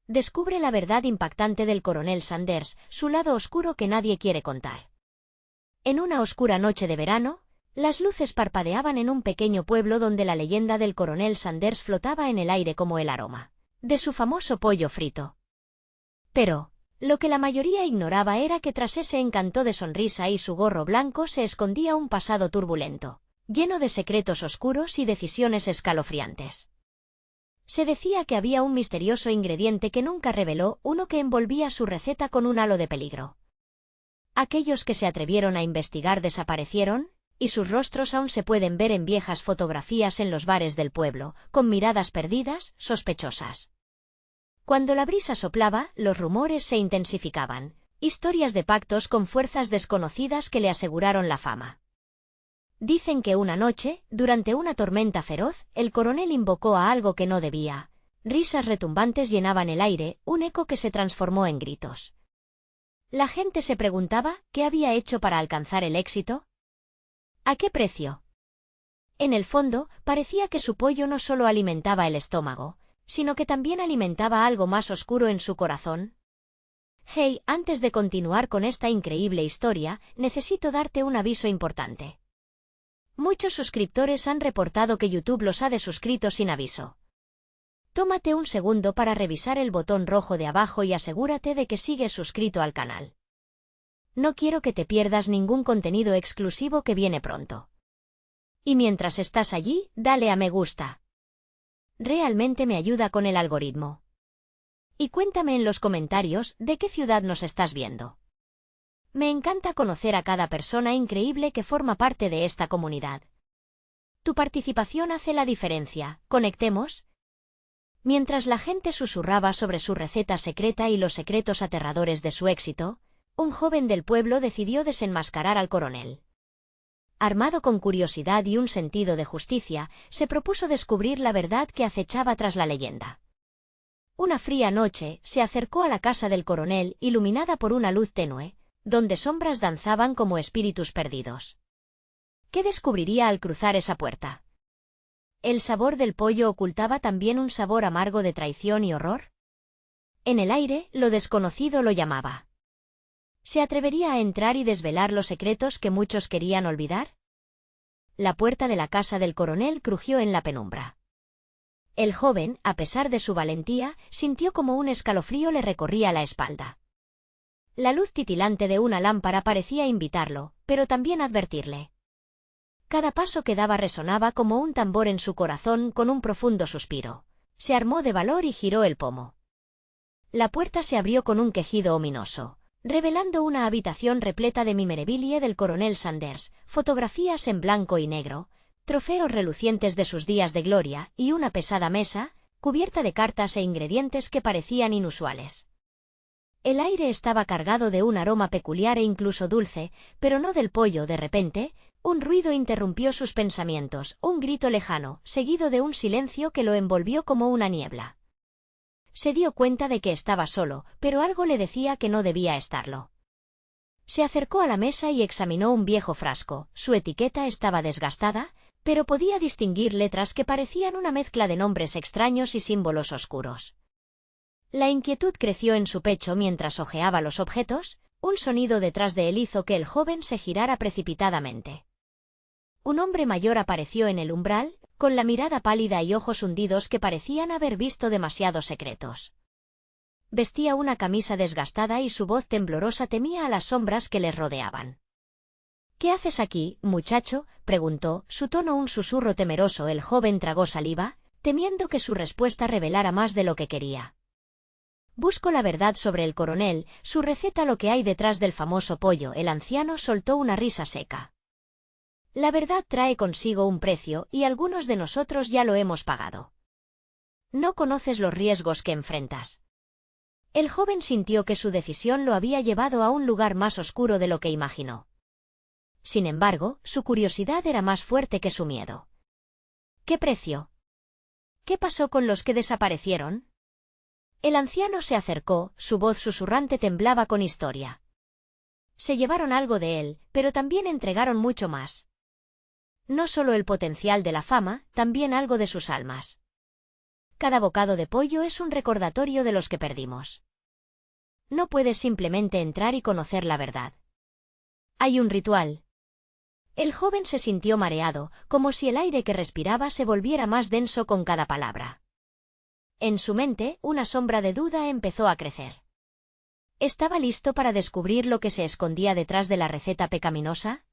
Descubre la verdad impactante del coronel Sanders, su lado oscuro que nadie quiere contar. En una oscura noche de verano, las luces parpadeaban en un pequeño pueblo donde la leyenda del coronel Sanders flotaba en el aire como el aroma de su famoso pollo frito. Pero, lo que la mayoría ignoraba era que tras ese encanto de sonrisa y su gorro blanco se escondía un pasado turbulento, lleno de secretos oscuros y decisiones escalofriantes. Se decía que había un misterioso ingrediente que nunca reveló, uno que envolvía su receta con un halo de peligro. Aquellos que se atrevieron a investigar desaparecieron, y sus rostros aún se pueden ver en viejas fotografías en los bares del pueblo, con miradas perdidas, sospechosas. Cuando la brisa soplaba, los rumores se intensificaban, historias de pactos con fuerzas desconocidas que le aseguraron la fama. Dicen que una noche, durante una tormenta feroz, el coronel invocó a algo que no debía. Risas retumbantes llenaban el aire, un eco que se transformó en gritos. La gente se preguntaba, ¿qué había hecho para alcanzar el éxito? ¿A qué precio? En el fondo, parecía que su pollo no solo alimentaba el estómago, sino que también alimentaba algo más oscuro en su corazón. Hey, antes de continuar con esta increíble historia, necesito darte un aviso importante. Muchos suscriptores han reportado que YouTube los ha desuscrito sin aviso. Tómate un segundo para revisar el botón rojo de abajo y asegúrate de que sigues suscrito al canal. No quiero que te pierdas ningún contenido exclusivo que viene pronto. Y mientras estás allí, dale a me gusta. Realmente me ayuda con el algoritmo. Y cuéntame en los comentarios de qué ciudad nos estás viendo. Me encanta conocer a cada persona increíble que forma parte de esta comunidad. Tu participación hace la diferencia. ¿Conectemos? Mientras la gente susurraba sobre su receta secreta y los secretos aterradores de su éxito, un joven del pueblo decidió desenmascarar al coronel. Armado con curiosidad y un sentido de justicia, se propuso descubrir la verdad que acechaba tras la leyenda. Una fría noche, se acercó a la casa del coronel, iluminada por una luz tenue, donde sombras danzaban como espíritus perdidos. ¿Qué descubriría al cruzar esa puerta? ¿El sabor del pollo ocultaba también un sabor amargo de traición y horror? En el aire, lo desconocido lo llamaba. ¿Se atrevería a entrar y desvelar los secretos que muchos querían olvidar? La puerta de la casa del coronel crujió en la penumbra. El joven, a pesar de su valentía, sintió como un escalofrío le recorría la espalda. La luz titilante de una lámpara parecía invitarlo, pero también advertirle. Cada paso que daba resonaba como un tambor en su corazón con un profundo suspiro. Se armó de valor y giró el pomo. La puerta se abrió con un quejido ominoso, revelando una habitación repleta de memorabilia del coronel Sanders, fotografías en blanco y negro, trofeos relucientes de sus días de gloria y una pesada mesa, cubierta de cartas e ingredientes que parecían inusuales. El aire estaba cargado de un aroma peculiar e incluso dulce, pero no del pollo. De repente, un ruido interrumpió sus pensamientos, un grito lejano, seguido de un silencio que lo envolvió como una niebla. Se dio cuenta de que estaba solo, pero algo le decía que no debía estarlo. Se acercó a la mesa y examinó un viejo frasco. Su etiqueta estaba desgastada, pero podía distinguir letras que parecían una mezcla de nombres extraños y símbolos oscuros. La inquietud creció en su pecho mientras hojeaba los objetos. Un sonido detrás de él hizo que el joven se girara precipitadamente. Un hombre mayor apareció en el umbral, con la mirada pálida y ojos hundidos que parecían haber visto demasiados secretos. Vestía una camisa desgastada y su voz temblorosa temía a las sombras que les rodeaban. «¿Qué haces aquí, muchacho?», preguntó, su tono un susurro temeroso. El joven tragó saliva, temiendo que su respuesta revelara más de lo que quería. «Busco la verdad sobre el coronel, su receta, lo que hay detrás del famoso pollo». El anciano soltó una risa seca. «La verdad trae consigo un precio, y algunos de nosotros ya lo hemos pagado. No conoces los riesgos que enfrentas». El joven sintió que su decisión lo había llevado a un lugar más oscuro de lo que imaginó. Sin embargo, su curiosidad era más fuerte que su miedo. ¿Qué precio? ¿Qué pasó con los que desaparecieron? El anciano se acercó, su voz susurrante temblaba con historia. Se llevaron algo de él, pero también entregaron mucho más. No solo el potencial de la fama, también algo de sus almas. cada bocado de pollo es un recordatorio de los que perdimos. No puedes simplemente entrar y conocer la verdad. Hay un ritual. El joven se sintió mareado, como si el aire que respiraba se volviera más denso con cada palabra. En su mente, una sombra de duda empezó a crecer. ¿Estaba listo para descubrir lo que se escondía detrás de la receta pecaminosa?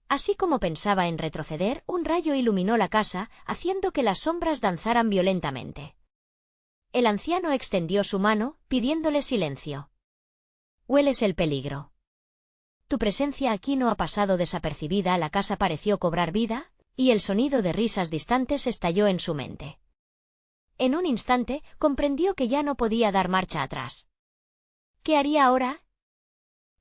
Así como pensaba en retroceder, un rayo iluminó la casa, haciendo que las sombras danzaran violentamente. El anciano extendió su mano, pidiéndole silencio. «Hueles el peligro. Tu presencia aquí no ha pasado desapercibida». La casa pareció cobrar vida, y el sonido de risas distantes estalló en su mente. En un instante, comprendió que ya no podía dar marcha atrás. ¿Qué haría ahora?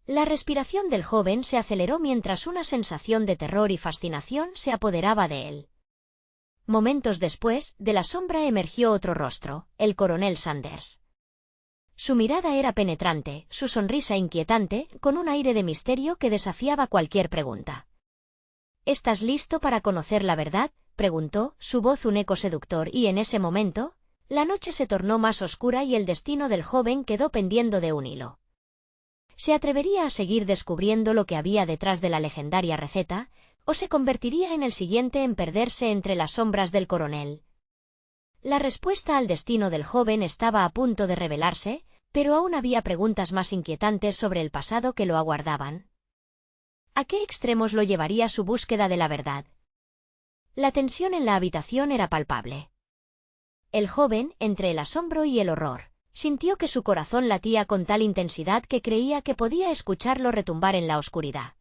La respiración del joven se aceleró mientras una sensación de terror y fascinación se apoderaba de él. Momentos después, de la sombra emergió otro rostro, el coronel Sanders. Su mirada era penetrante, su sonrisa inquietante, con un aire de misterio que desafiaba cualquier pregunta. «¿Estás listo para conocer la verdad?», preguntó, su voz un eco seductor, y en ese momento, la noche se tornó más oscura y el destino del joven quedó pendiendo de un hilo. ¿Se atrevería a seguir descubriendo lo que había detrás de la legendaria receta, o se convertiría en el siguiente en perderse entre las sombras del coronel? La respuesta al destino del joven estaba a punto de revelarse, pero aún había preguntas más inquietantes sobre el pasado que lo aguardaban. ¿A qué extremos lo llevaría su búsqueda de la verdad? La tensión en la habitación era palpable. El joven, entre el asombro y el horror, sintió que su corazón latía con tal intensidad que creía que podía escucharlo retumbar en la oscuridad.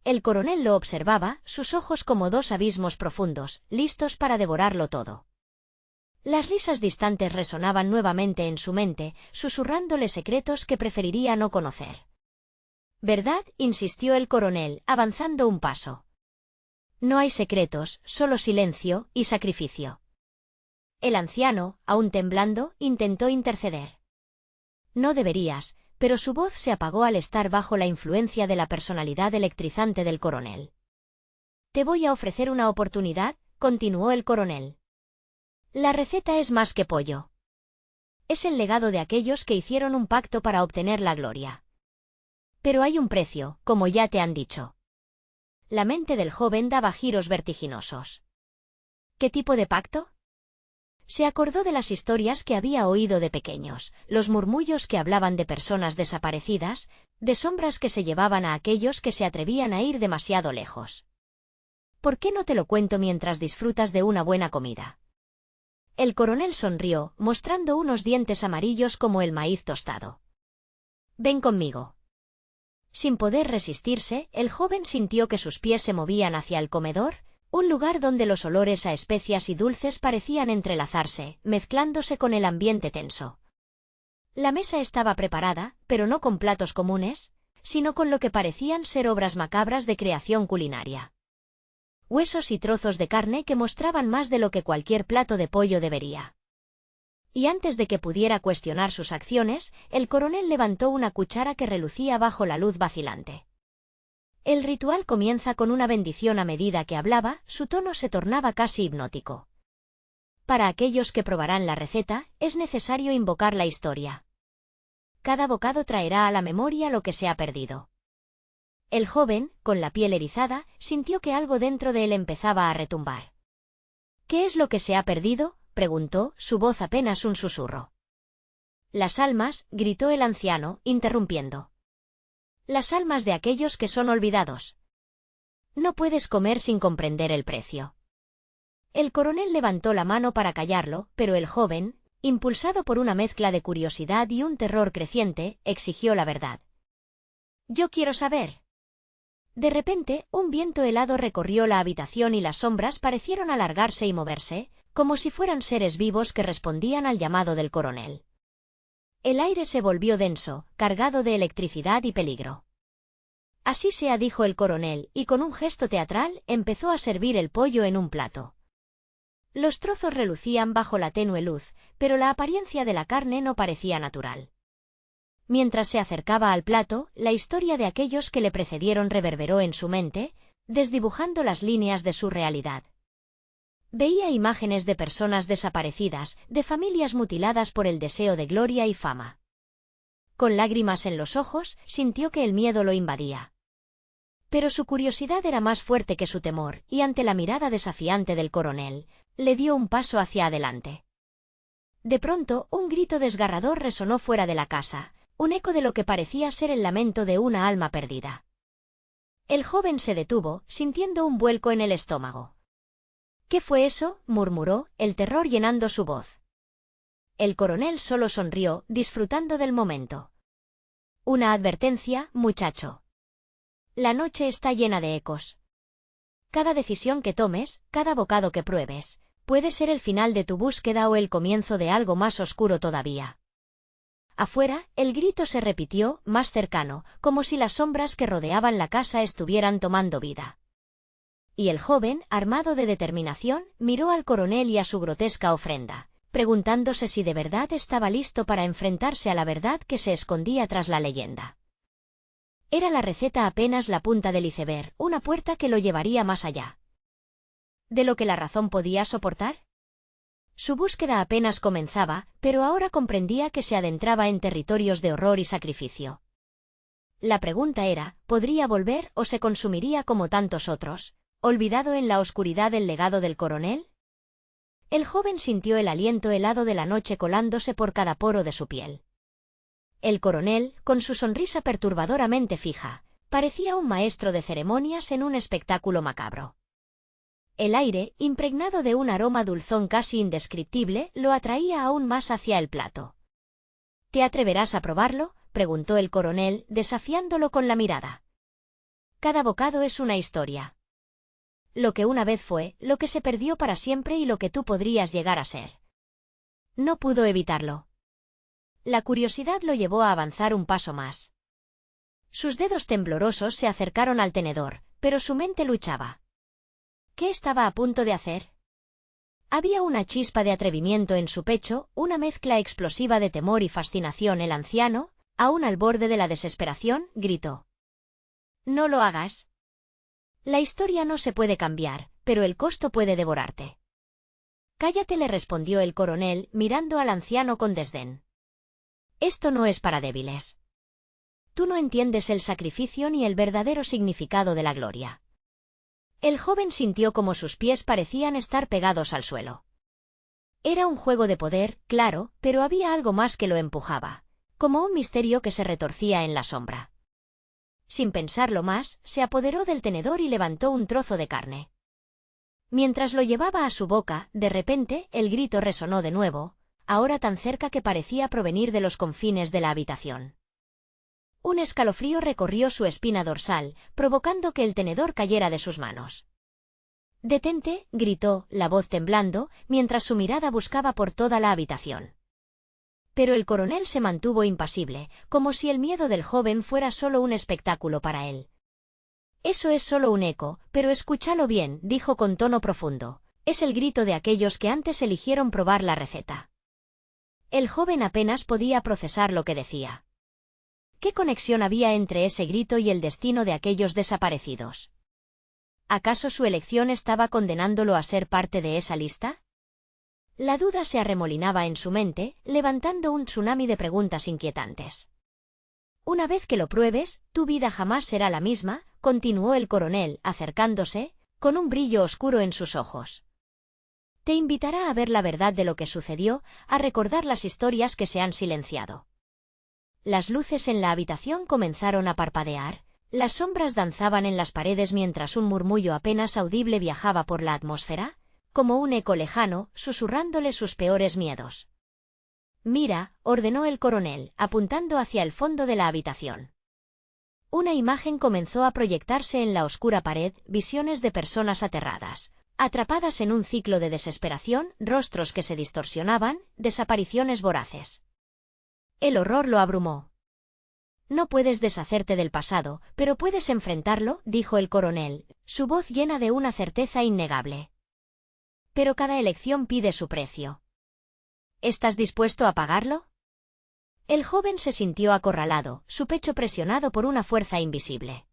El coronel lo observaba, sus ojos como dos abismos profundos, listos para devorarlo todo. Las risas distantes resonaban nuevamente en su mente, susurrándole secretos que preferiría no conocer. «¿Verdad?», insistió el coronel, avanzando un paso. «No hay secretos, solo silencio y sacrificio». El anciano, aún temblando, intentó interceder. «No deberías», pero su voz se apagó al estar bajo la influencia de la personalidad electrizante del coronel. «Te voy a ofrecer una oportunidad», continuó el coronel. «La receta es más que pollo. Es el legado de aquellos que hicieron un pacto para obtener la gloria. Pero hay un precio, como ya te han dicho». La mente del joven daba giros vertiginosos. ¿Qué tipo de pacto? Se acordó de las historias que había oído de pequeños, los murmullos que hablaban de personas desaparecidas, de sombras que se llevaban a aquellos que se atrevían a ir demasiado lejos. «¿Por qué no te lo cuento mientras disfrutas de una buena comida?». El coronel sonrió, mostrando unos dientes amarillos como el maíz tostado. «Ven conmigo». Sin poder resistirse, el joven sintió que sus pies se movían hacia el comedor, un lugar donde los olores a especias y dulces parecían entrelazarse, mezclándose con el ambiente tenso. La mesa estaba preparada, pero no con platos comunes, sino con lo que parecían ser obras macabras de creación culinaria. Huesos y trozos de carne que mostraban más de lo que cualquier plato de pollo debería. Y antes de que pudiera cuestionar sus acciones, el coronel levantó una cuchara que relucía bajo la luz vacilante. El ritual comienza con una bendición. A medida que hablaba, su tono se tornaba casi hipnótico. Para aquellos que probarán la receta, es necesario invocar la historia. Cada bocado traerá a la memoria lo que se ha perdido. El joven, con la piel erizada, sintió que algo dentro de él empezaba a retumbar. «¿Qué es lo que se ha perdido?», preguntó, su voz apenas un susurro. «Las almas», gritó el anciano, interrumpiendo. «Las almas de aquellos que son olvidados. No puedes comer sin comprender el precio». El coronel levantó la mano para callarlo, pero el joven, impulsado por una mezcla de curiosidad y un terror creciente, exigió la verdad. «Yo quiero saber». De repente, un viento helado recorrió la habitación y las sombras parecieron alargarse y moverse, como si fueran seres vivos que respondían al llamado del coronel. El aire se volvió denso, cargado de electricidad y peligro. «Así sea», dijo el coronel, y con un gesto teatral empezó a servir el pollo en un plato. Los trozos relucían bajo la tenue luz, pero la apariencia de la carne no parecía natural. Mientras se acercaba al plato, la historia de aquellos que le precedieron reverberó en su mente, desdibujando las líneas de su realidad. Veía imágenes de personas desaparecidas, de familias mutiladas por el deseo de gloria y fama. Con lágrimas en los ojos, sintió que el miedo lo invadía. Pero su curiosidad era más fuerte que su temor, y ante la mirada desafiante del coronel, le dio un paso hacia adelante. De pronto, un grito desgarrador resonó fuera de la casa, un eco de lo que parecía ser el lamento de una alma perdida. El joven se detuvo, sintiendo un vuelco en el estómago. —¿Qué fue eso? —murmuró, el terror llenando su voz. El coronel solo sonrió, disfrutando del momento. —Una advertencia, muchacho. La noche está llena de ecos. Cada decisión que tomes, cada bocado que pruebes, puede ser el final de tu búsqueda o el comienzo de algo más oscuro todavía. Afuera, el grito se repitió, más cercano, como si las sombras que rodeaban la casa estuvieran tomando vida. Y el joven, armado de determinación, miró al coronel y a su grotesca ofrenda, preguntándose si de verdad estaba listo para enfrentarse a la verdad que se escondía tras la leyenda. Era la receta apenas la punta del iceberg, una puerta que lo llevaría más allá. ¿De lo que la razón podía soportar? Su búsqueda apenas comenzaba, pero ahora comprendía que se adentraba en territorios de horror y sacrificio. La pregunta era, ¿podría volver o se consumiría como tantos otros, olvidado en la oscuridad el legado del coronel? El joven sintió el aliento helado de la noche colándose por cada poro de su piel. El coronel, con su sonrisa perturbadoramente fija, parecía un maestro de ceremonias en un espectáculo macabro. El aire, impregnado de un aroma dulzón casi indescriptible, lo atraía aún más hacia el plato. —¿Te atreverás a probarlo? —preguntó el coronel, desafiándolo con la mirada. Cada bocado es una historia. Lo que una vez fue, lo que se perdió para siempre y lo que tú podrías llegar a ser. No pudo evitarlo. La curiosidad lo llevó a avanzar un paso más. Sus dedos temblorosos se acercaron al tenedor, pero su mente luchaba. ¿Qué estaba a punto de hacer? Había una chispa de atrevimiento en su pecho, una mezcla explosiva de temor y fascinación. El anciano, aún al borde de la desesperación, gritó. —No lo hagas. La historia no se puede cambiar, pero el costo puede devorarte. —Cállate —le respondió el coronel, mirando al anciano con desdén. Esto no es para débiles. Tú no entiendes el sacrificio ni el verdadero significado de la gloria. El joven sintió como sus pies parecían estar pegados al suelo. Era un juego de poder, claro, pero había algo más que lo empujaba, como un misterio que se retorcía en la sombra. Sin pensarlo más, se apoderó del tenedor y levantó un trozo de carne. Mientras lo llevaba a su boca, de repente, el grito resonó de nuevo, ahora tan cerca que parecía provenir de los confines de la habitación. Un escalofrío recorrió su espina dorsal, provocando que el tenedor cayera de sus manos. —Detente —gritó, la voz temblando, mientras su mirada buscaba por toda la habitación. Pero el coronel se mantuvo impasible, como si el miedo del joven fuera solo un espectáculo para él. —Eso es solo un eco, pero escúchalo bien —dijo con tono profundo—, es el grito de aquellos que antes eligieron probar la receta. El joven apenas podía procesar lo que decía. ¿Qué conexión había entre ese grito y el destino de aquellos desaparecidos? ¿Acaso su elección estaba condenándolo a ser parte de esa lista? La duda se arremolinaba en su mente, levantando un tsunami de preguntas inquietantes. Una vez que lo pruebes, tu vida jamás será la misma, continuó el coronel, acercándose, con un brillo oscuro en sus ojos. Te invitará a ver la verdad de lo que sucedió, a recordar las historias que se han silenciado. Las luces en la habitación comenzaron a parpadear, las sombras danzaban en las paredes mientras un murmullo apenas audible viajaba por la atmósfera, como un eco lejano, susurrándole sus peores miedos. —Mira —ordenó el coronel, apuntando hacia el fondo de la habitación. Una imagen comenzó a proyectarse en la oscura pared, visiones de personas aterradas, atrapadas en un ciclo de desesperación, rostros que se distorsionaban, desapariciones voraces. El horror lo abrumó. No puedes deshacerte del pasado, pero puedes enfrentarlo, dijo el coronel, su voz llena de una certeza innegable. Pero cada elección pide su precio. ¿Estás dispuesto a pagarlo? El joven se sintió acorralado, su pecho presionado por una fuerza invisible.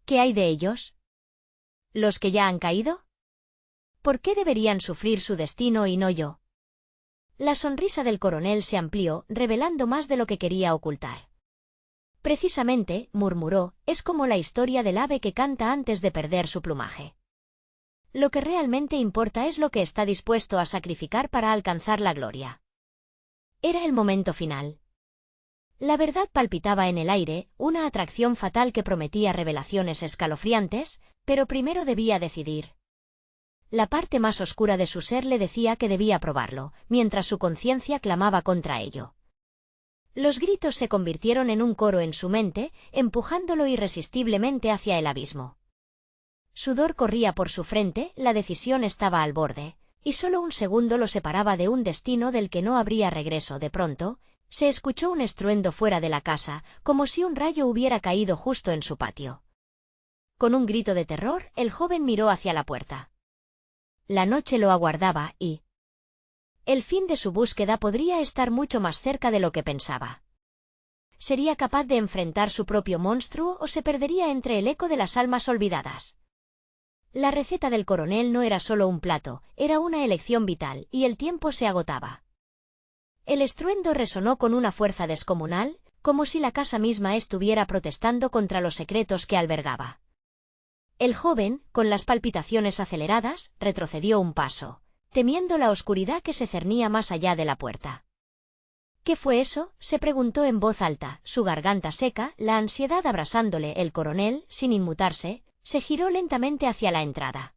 ¿Qué hay de ellos? ¿Los que ya han caído? ¿Por qué deberían sufrir su destino y no yo? La sonrisa del coronel se amplió, revelando más de lo que quería ocultar. Precisamente, murmuró, es como la historia del ave que canta antes de perder su plumaje. Lo que realmente importa es lo que está dispuesto a sacrificar para alcanzar la gloria. Era el momento final. La verdad palpitaba en el aire, una atracción fatal que prometía revelaciones escalofriantes, pero primero debía decidir. La parte más oscura de su ser le decía que debía probarlo, mientras su conciencia clamaba contra ello. Los gritos se convirtieron en un coro en su mente, empujándolo irresistiblemente hacia el abismo. Sudor corría por su frente, la decisión estaba al borde, y solo un segundo lo separaba de un destino del que no habría regreso. De pronto, se escuchó un estruendo fuera de la casa, como si un rayo hubiera caído justo en su patio. Con un grito de terror, el joven miró hacia la puerta. La noche lo aguardaba y el fin de su búsqueda podría estar mucho más cerca de lo que pensaba. ¿Sería capaz de enfrentar su propio monstruo o se perdería entre el eco de las almas olvidadas? La receta del coronel no era solo un plato, era una elección vital, y el tiempo se agotaba. El estruendo resonó con una fuerza descomunal, como si la casa misma estuviera protestando contra los secretos que albergaba. El joven, con las palpitaciones aceleradas, retrocedió un paso, temiendo la oscuridad que se cernía más allá de la puerta. ¿Qué fue eso?, se preguntó en voz alta, su garganta seca, la ansiedad abrasándole. El coronel, sin inmutarse, se giró lentamente hacia la entrada.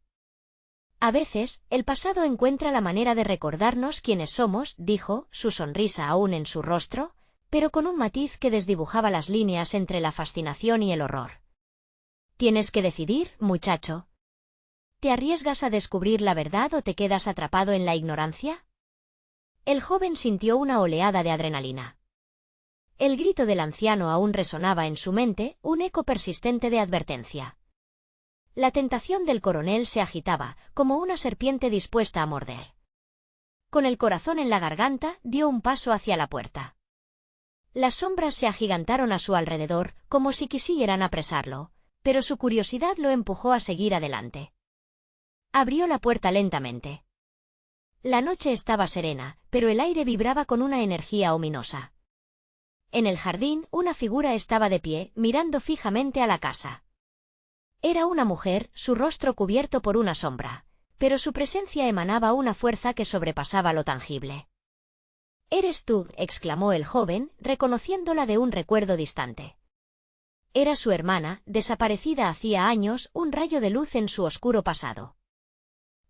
A veces, el pasado encuentra la manera de recordarnos quiénes somos, dijo, su sonrisa aún en su rostro, pero con un matiz que desdibujaba las líneas entre la fascinación y el horror. Tienes que decidir, muchacho. ¿Te arriesgas a descubrir la verdad o te quedas atrapado en la ignorancia? El joven sintió una oleada de adrenalina. El grito del anciano aún resonaba en su mente, un eco persistente de advertencia. La tentación del coronel se agitaba, como una serpiente dispuesta a morder. Con el corazón en la garganta, dio un paso hacia la puerta. Las sombras se agigantaron a su alrededor, como si quisieran apresarlo, pero su curiosidad lo empujó a seguir adelante. Abrió la puerta lentamente. La noche estaba serena, pero el aire vibraba con una energía ominosa. En el jardín, una figura estaba de pie, mirando fijamente a la casa. Era una mujer, su rostro cubierto por una sombra, pero su presencia emanaba una fuerza que sobrepasaba lo tangible. «¿Eres tú?», exclamó el joven, reconociéndola de un recuerdo distante. Era su hermana, desaparecida hacía años, un rayo de luz en su oscuro pasado.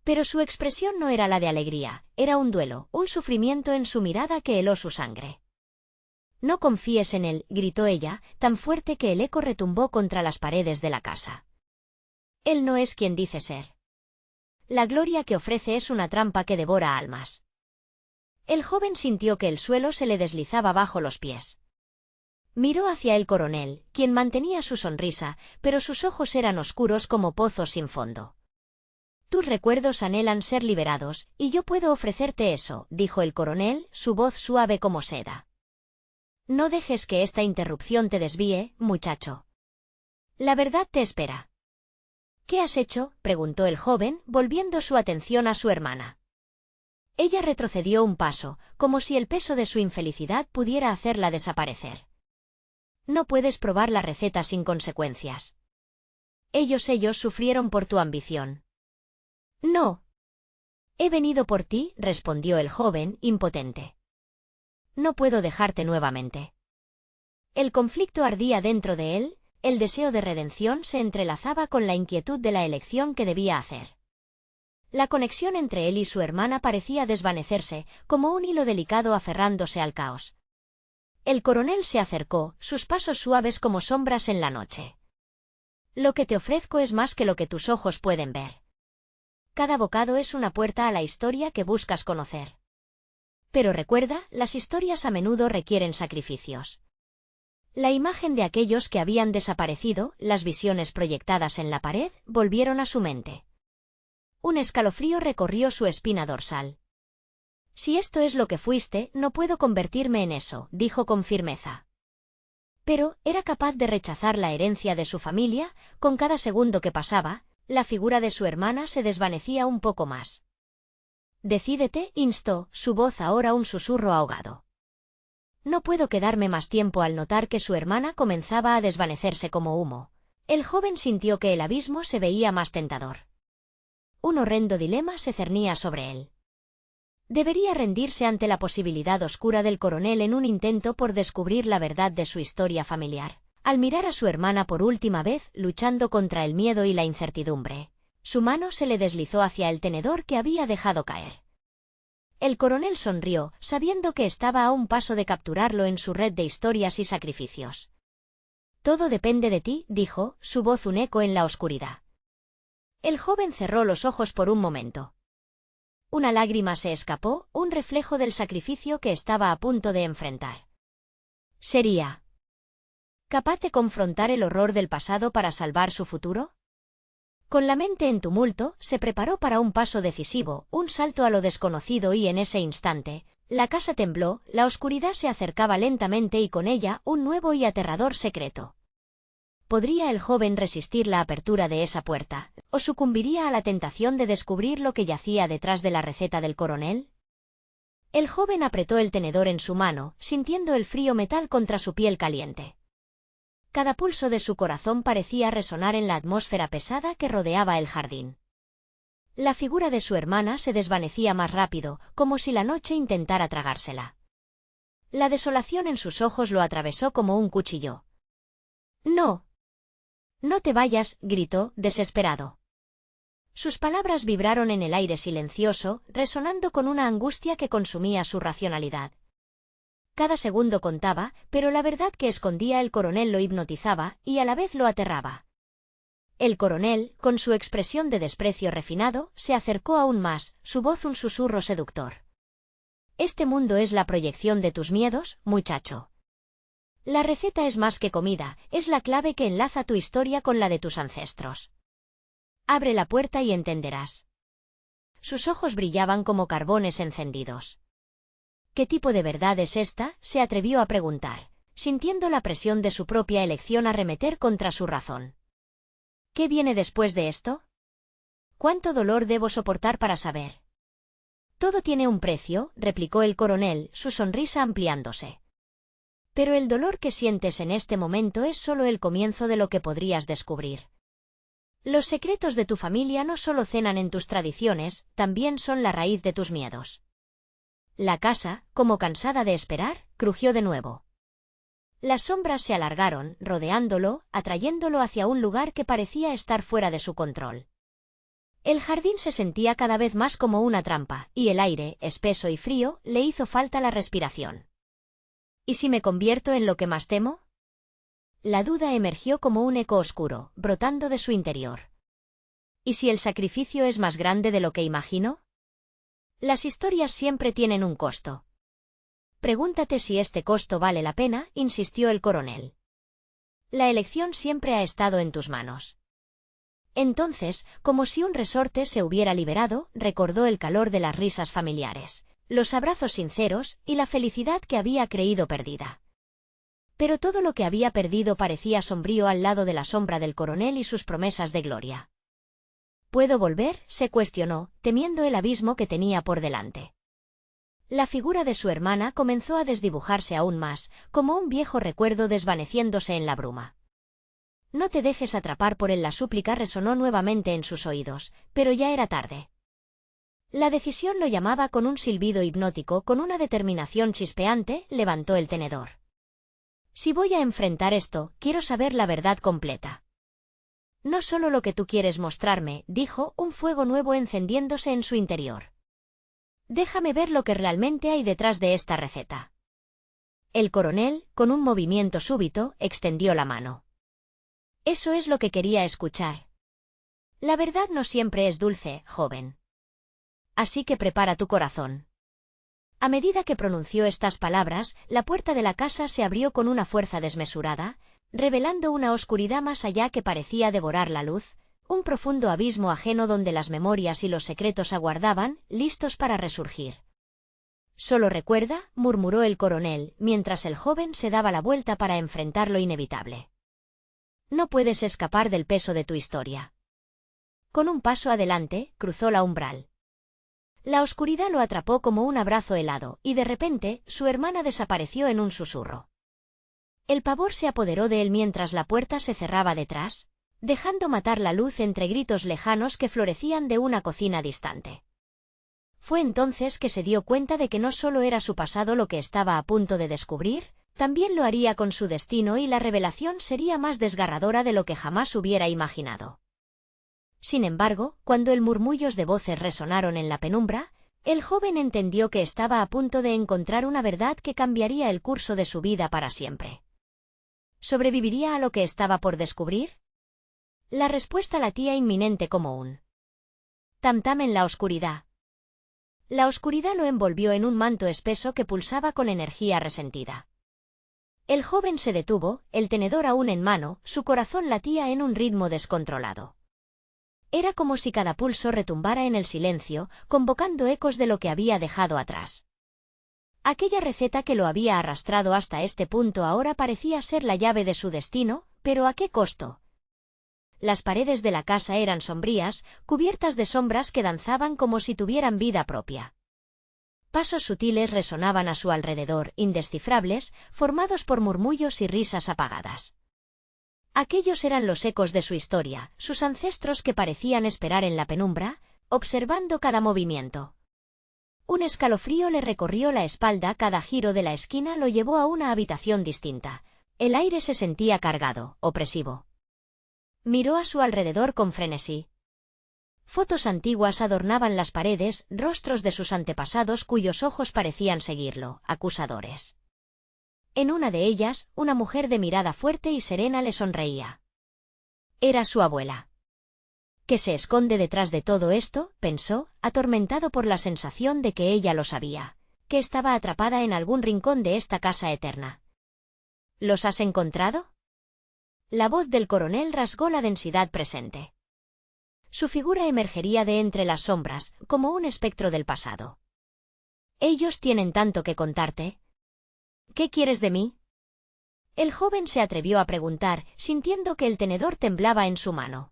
Pero su expresión no era la de alegría, era un duelo, un sufrimiento en su mirada que heló su sangre. «No confíes en él», gritó ella, tan fuerte que el eco retumbó contra las paredes de la casa. «Él no es quien dice ser. La gloria que ofrece es una trampa que devora almas». El joven sintió que el suelo se le deslizaba bajo los pies. Miró hacia el coronel, quien mantenía su sonrisa, pero sus ojos eran oscuros como pozos sin fondo. «Tus recuerdos anhelan ser liberados, y yo puedo ofrecerte eso», dijo el coronel, su voz suave como seda. «No dejes que esta interrupción te desvíe, muchacho. La verdad te espera». «¿Qué has hecho?», preguntó el joven, volviendo su atención a su hermana. Ella retrocedió un paso, como si el peso de su infelicidad pudiera hacerla desaparecer. «No puedes probar la receta sin consecuencias. Ellos sufrieron por tu ambición». «No. He venido por ti», respondió el joven, impotente. «No puedo dejarte nuevamente». El conflicto ardía dentro de él, el deseo de redención se entrelazaba con la inquietud de la elección que debía hacer. La conexión entre él y su hermana parecía desvanecerse, como un hilo delicado aferrándose al caos. El coronel se acercó, sus pasos suaves como sombras en la noche. «Lo que te ofrezco es más que lo que tus ojos pueden ver. Cada bocado es una puerta a la historia que buscas conocer. Pero recuerda, las historias a menudo requieren sacrificios». La imagen de aquellos que habían desaparecido, las visiones proyectadas en la pared, volvieron a su mente. Un escalofrío recorrió su espina dorsal. «Si esto es lo que fuiste, no puedo convertirme en eso», dijo con firmeza. Pero, ¿era capaz de rechazar la herencia de su familia? Con cada segundo que pasaba, La figura de su hermana se desvanecía un poco más. Decídete, instó, su voz ahora un susurro ahogado. No puedo quedarme más tiempo al notar que su hermana comenzaba a desvanecerse como humo. El joven sintió que el abismo se veía más tentador. Un horrendo dilema se cernía sobre él. Debería rendirse ante la posibilidad oscura del coronel en un intento por descubrir la verdad de su historia familiar. Al mirar a su hermana por última vez, luchando contra el miedo y la incertidumbre, su mano se le deslizó hacia el tenedor que había dejado caer. El coronel sonrió, sabiendo que estaba a un paso de capturarlo en su red de historias y sacrificios. Todo depende de ti, dijo, su voz un eco en la oscuridad. El joven cerró los ojos por un momento. Una lágrima se escapó, un reflejo del sacrificio que estaba a punto de enfrentar. ¿Sería capaz de confrontar el horror del pasado para salvar su futuro? Con la mente en tumulto, se preparó para un paso decisivo, un salto a lo desconocido y en ese instante, la casa tembló, la oscuridad se acercaba lentamente y con ella un nuevo y aterrador secreto. ¿Podría el joven resistir la apertura de esa puerta, o sucumbiría a la tentación de descubrir lo que yacía detrás de la receta del coronel? El joven apretó el tenedor en su mano, sintiendo el frío metal contra su piel caliente. Cada pulso de su corazón parecía resonar en la atmósfera pesada que rodeaba el jardín. La figura de su hermana se desvanecía más rápido, como si la noche intentara tragársela. La desolación en sus ojos lo atravesó como un cuchillo. «No. No te vayas», gritó, desesperado. Sus palabras vibraron en el aire silencioso, resonando con una angustia que consumía su racionalidad. Cada segundo contaba, pero la verdad que escondía el coronel lo hipnotizaba, y a la vez lo aterraba. El coronel, con su expresión de desprecio refinado, se acercó aún más, su voz un susurro seductor. «Este mundo es la proyección de tus miedos, muchacho. La receta es más que comida, es la clave que enlaza tu historia con la de tus ancestros. Abre la puerta y entenderás». Sus ojos brillaban como carbones encendidos. «¿Qué tipo de verdad es esta?», se atrevió a preguntar, sintiendo la presión de su propia elección arremeter contra su razón. «¿Qué viene después de esto? ¿Cuánto dolor debo soportar para saber?» «Todo tiene un precio», replicó el coronel, su sonrisa ampliándose. «Pero el dolor que sientes en este momento es solo el comienzo de lo que podrías descubrir. Los secretos de tu familia no solo cenan en tus tradiciones, también son la raíz de tus miedos». La casa, como cansada de esperar, crujió de nuevo. Las sombras se alargaron, rodeándolo, atrayéndolo hacia un lugar que parecía estar fuera de su control. El jardín se sentía cada vez más como una trampa, y el aire, espeso y frío, le hizo falta la respiración. ¿Y si me convierto en lo que más temo? La duda emergió como un eco oscuro, brotando de su interior. ¿Y si el sacrificio es más grande de lo que imagino? Las historias siempre tienen un costo. Pregúntate si este costo vale la pena, insistió el coronel. La elección siempre ha estado en tus manos. Entonces, como si un resorte se hubiera liberado, recordó el calor de las risas familiares, los abrazos sinceros y la felicidad que había creído perdida. Pero todo lo que había perdido parecía sombrío al lado de la sombra del coronel y sus promesas de gloria. ¿Puedo volver?, se cuestionó, temiendo el abismo que tenía por delante. La figura de su hermana comenzó a desdibujarse aún más, como un viejo recuerdo desvaneciéndose en la bruma. «No te dejes atrapar por él», la súplica resonó nuevamente en sus oídos, pero ya era tarde. La decisión lo llamaba con un silbido hipnótico, con una determinación chispeante, levantó el tenedor. «Si voy a enfrentar esto, quiero saber la verdad completa». «No solo lo que tú quieres mostrarme», dijo, un fuego nuevo encendiéndose en su interior. «Déjame ver lo que realmente hay detrás de esta receta». El coronel, con un movimiento súbito, extendió la mano. «Eso es lo que quería escuchar. La verdad no siempre es dulce, joven. Así que prepara tu corazón». A medida que pronunció estas palabras, la puerta de la casa se abrió con una fuerza desmesurada, revelando una oscuridad más allá que parecía devorar la luz, un profundo abismo ajeno donde las memorias y los secretos aguardaban, listos para resurgir. «Solo recuerda», murmuró el coronel, mientras el joven se daba la vuelta para enfrentar lo inevitable. «No puedes escapar del peso de tu historia. Con un paso adelante, cruzó la umbral. La oscuridad lo atrapó como un abrazo helado, y de repente, su hermana desapareció en un susurro. El pavor se apoderó de él mientras la puerta se cerraba detrás, dejando matar la luz entre gritos lejanos que florecían de una cocina distante. Fue entonces que se dio cuenta de que no solo era su pasado lo que estaba a punto de descubrir, también lo haría con su destino y la revelación sería más desgarradora de lo que jamás hubiera imaginado. Sin embargo, cuando el murmullos de voces resonaron en la penumbra, el joven entendió que estaba a punto de encontrar una verdad que cambiaría el curso de su vida para siempre. ¿Sobreviviría a lo que estaba por descubrir? La respuesta latía inminente como un tam-tam en la oscuridad. La oscuridad lo envolvió en un manto espeso que pulsaba con energía resentida. El joven se detuvo, el tenedor aún en mano, su corazón latía en un ritmo descontrolado. Era como si cada pulso retumbara en el silencio, convocando ecos de lo que había dejado atrás. Aquella receta que lo había arrastrado hasta este punto ahora parecía ser la llave de su destino, pero ¿a qué costo? Las paredes de la casa eran sombrías, cubiertas de sombras que danzaban como si tuvieran vida propia. Pasos sutiles resonaban a su alrededor, indescifrables, formados por murmullos y risas apagadas. Aquellos eran los ecos de su historia, sus ancestros que parecían esperar en la penumbra, observando cada movimiento. Un escalofrío le recorrió la espalda, cada giro de la esquina lo llevó a una habitación distinta. El aire se sentía cargado, opresivo. Miró a su alrededor con frenesí. Fotos antiguas adornaban las paredes, rostros de sus antepasados cuyos ojos parecían seguirlo, acusadores. En una de ellas, una mujer de mirada fuerte y serena le sonreía. Era su abuela. ¿Qué se esconde detrás de todo esto?, pensó, atormentado por la sensación de que ella lo sabía, que estaba atrapada en algún rincón de esta casa eterna. ¿Los has encontrado? La voz del coronel rasgó la densidad presente. Su figura emergería de entre las sombras, como un espectro del pasado. Ellos tienen tanto que contarte. ¿Qué quieres de mí? El joven se atrevió a preguntar, sintiendo que el tenedor temblaba en su mano.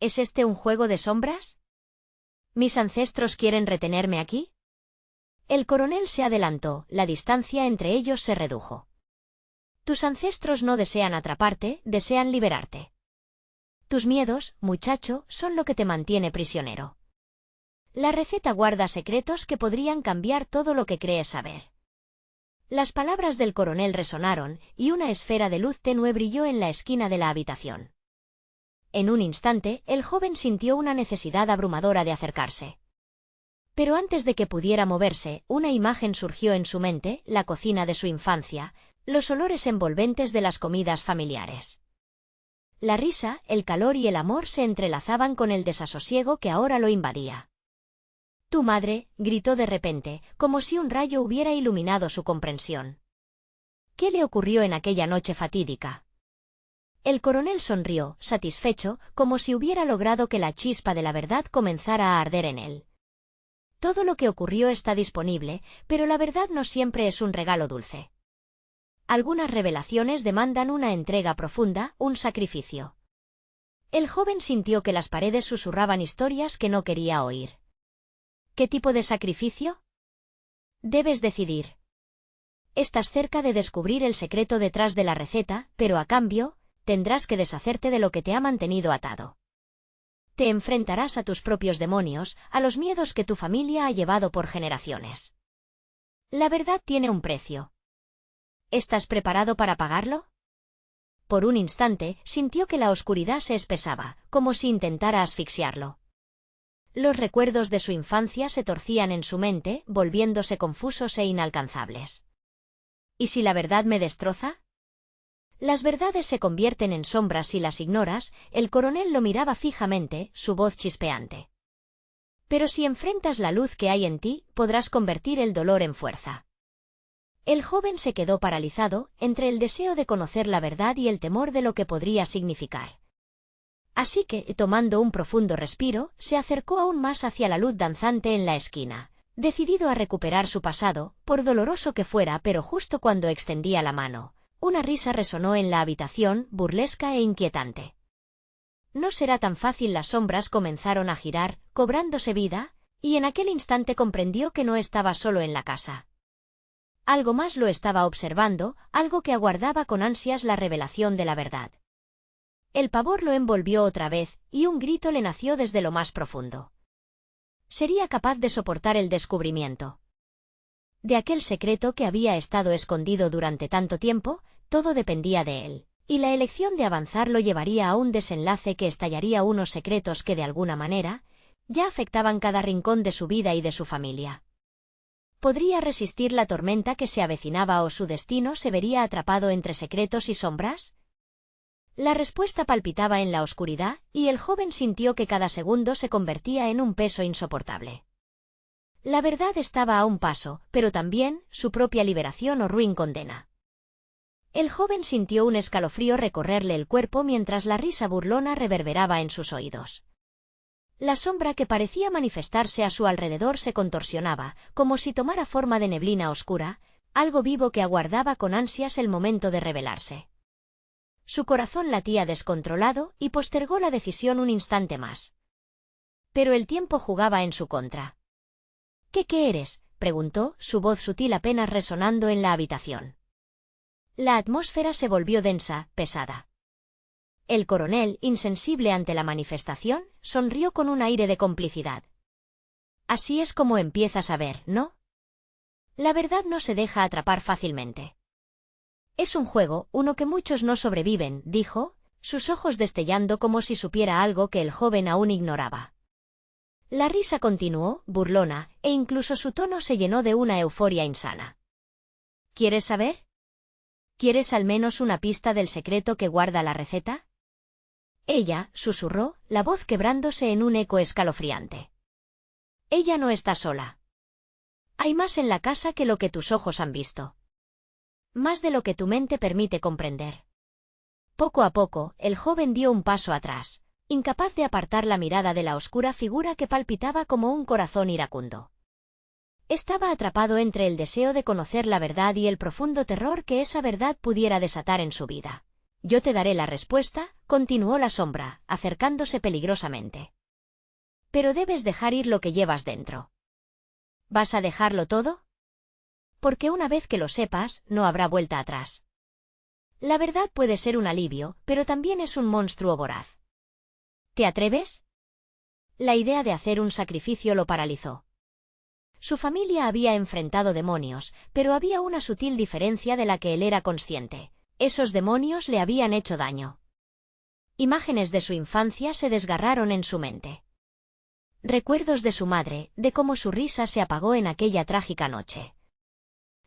¿Es este un juego de sombras? ¿Mis ancestros quieren retenerme aquí? El coronel se adelantó, la distancia entre ellos se redujo. Tus ancestros no desean atraparte, desean liberarte. Tus miedos, muchacho, son lo que te mantiene prisionero. La receta guarda secretos que podrían cambiar todo lo que crees saber. Las palabras del coronel resonaron, y una esfera de luz tenue brilló en la esquina de la habitación. En un instante, el joven sintió una necesidad abrumadora de acercarse. Pero antes de que pudiera moverse, una imagen surgió en su mente, la cocina de su infancia, los olores envolventes de las comidas familiares. La risa, el calor y el amor se entrelazaban con el desasosiego que ahora lo invadía. «Tu madre», gritó de repente, como si un rayo hubiera iluminado su comprensión. ¿Qué le ocurrió en aquella noche fatídica? El coronel sonrió, satisfecho, como si hubiera logrado que la chispa de la verdad comenzara a arder en él. Todo lo que ocurrió está disponible, pero la verdad no siempre es un regalo dulce. Algunas revelaciones demandan una entrega profunda, un sacrificio. El joven sintió que las paredes susurraban historias que no quería oír. ¿Qué tipo de sacrificio? Debes decidir. Estás cerca de descubrir el secreto detrás de la receta, pero a cambio, tendrás que deshacerte de lo que te ha mantenido atado. Te enfrentarás a tus propios demonios, a los miedos que tu familia ha llevado por generaciones. La verdad tiene un precio. ¿Estás preparado para pagarlo? Por un instante, sintió que la oscuridad se espesaba, como si intentara asfixiarlo. Los recuerdos de su infancia se torcían en su mente, volviéndose confusos e inalcanzables. ¿Y si la verdad me destroza? Las verdades se convierten en sombras si las ignoras. El coronel lo miraba fijamente, su voz chispeante. Pero si enfrentas la luz que hay en ti, podrás convertir el dolor en fuerza. El joven se quedó paralizado, entre el deseo de conocer la verdad y el temor de lo que podría significar. Así que, tomando un profundo respiro, se acercó aún más hacia la luz danzante en la esquina, decidido a recuperar su pasado, por doloroso que fuera. Pero justo cuando extendía la mano, una risa resonó en la habitación, burlesca e inquietante. No será tan fácil. Las sombras comenzaron a girar, cobrándose vida, y en aquel instante comprendió que no estaba solo en la casa. Algo más lo estaba observando, algo que aguardaba con ansias la revelación de la verdad. El pavor lo envolvió otra vez, y un grito le nació desde lo más profundo. Sería capaz de soportar el descubrimiento de aquel secreto que había estado escondido durante tanto tiempo. Todo dependía de él, y la elección de avanzar lo llevaría a un desenlace que estallaría unos secretos que de alguna manera ya afectaban cada rincón de su vida y de su familia. ¿Podría resistir la tormenta que se avecinaba o su destino se vería atrapado entre secretos y sombras? La respuesta palpitaba en la oscuridad, y el joven sintió que cada segundo se convertía en un peso insoportable. La verdad estaba a un paso, pero también su propia liberación o ruin condena. El joven sintió un escalofrío recorrerle el cuerpo mientras la risa burlona reverberaba en sus oídos. La sombra que parecía manifestarse a su alrededor se contorsionaba, como si tomara forma de neblina oscura, algo vivo que aguardaba con ansias el momento de revelarse. Su corazón latía descontrolado y postergó la decisión un instante más. Pero el tiempo jugaba en su contra. ¿Qué eres?, preguntó, su voz sutil apenas resonando en la habitación. La atmósfera se volvió densa, pesada. El coronel, insensible ante la manifestación, sonrió con un aire de complicidad. Así es como empiezas a ver, ¿no? La verdad no se deja atrapar fácilmente. Es un juego, uno que muchos no sobreviven, dijo, sus ojos destellando como si supiera algo que el joven aún ignoraba. La risa continuó, burlona, e incluso su tono se llenó de una euforia insana. ¿Quieres saber? ¿Quieres al menos una pista del secreto que guarda la receta? Ella, susurró, la voz quebrándose en un eco escalofriante. Ella no está sola. Hay más en la casa que lo que tus ojos han visto. Más de lo que tu mente permite comprender. Poco a poco, el joven dio un paso atrás, incapaz de apartar la mirada de la oscura figura que palpitaba como un corazón iracundo. Estaba atrapado entre el deseo de conocer la verdad y el profundo terror que esa verdad pudiera desatar en su vida. Yo te daré la respuesta, continuó la sombra, acercándose peligrosamente. Pero debes dejar ir lo que llevas dentro. ¿Vas a dejarlo todo? Porque una vez que lo sepas, no habrá vuelta atrás. La verdad puede ser un alivio, pero también es un monstruo voraz. ¿Te atreves? La idea de hacer un sacrificio lo paralizó. Su familia había enfrentado demonios, pero había una sutil diferencia de la que él era consciente. Esos demonios le habían hecho daño. Imágenes de su infancia se desgarraron en su mente. Recuerdos de su madre, de cómo su risa se apagó en aquella trágica noche.